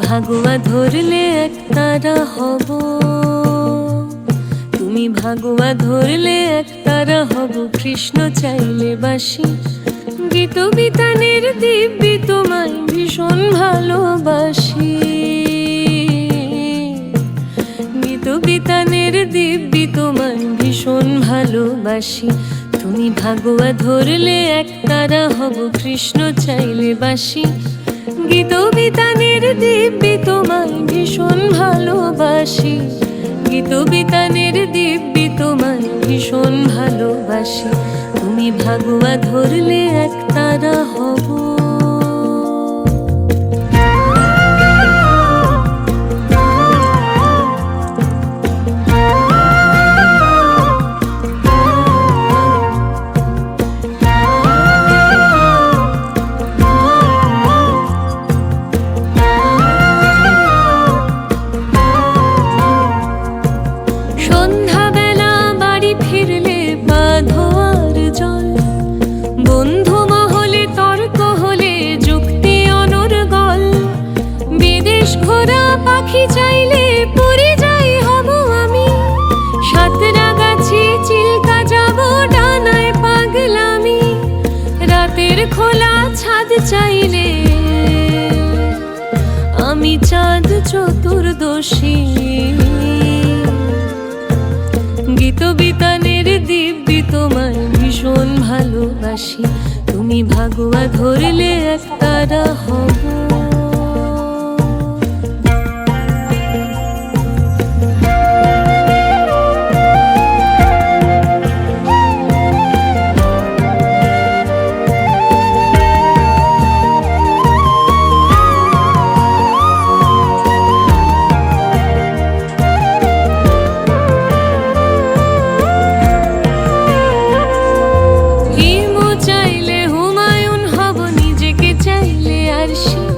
ভাগুয়া ধরলে একতারা হব, তুমি ভাগুয়া ধরলে একতারা হব। কৃষ্ণ চাইলে বাসি, গীত বিতানের দিব্যি তোমায় ভীষণ ভালোবাসি। গীত বিতানের দিব্যি তোমায় ভীষণ ভালোবাসি। তুমি ভাগুয়া ধরলে একতারা হব, কৃষ্ণ চাইলে বাসি। গীত বিতানের দিব্যি তোমায় ভীষণ ভালোবাসি। গীত বিতানের দিব্যি তোমায় ভীষণ ভালোবাসি। তুমি ভাগুয়া ধরলে একতারা হব। বন্ধু মহলে তর্ক হলে যুক্তি অনর্গল, বিদেশ ঘোরা পাখি চাইলে পরিযায়ী হব আমি। সাঁতরাগাছি চিল্কা যাব ডানায় পাগলামি, রাতের খোলা ছাদ চাইলে আমি চাঁদ চতুর্দশী। গীত বিতানের দিব্যি তোমায় ভীষণ ভালোবাসি। তুমি ভাগুয়া ধরলে একতারা হব। চাইলে হুমায়ুন হব, নিজেকে চাইলে আরশি।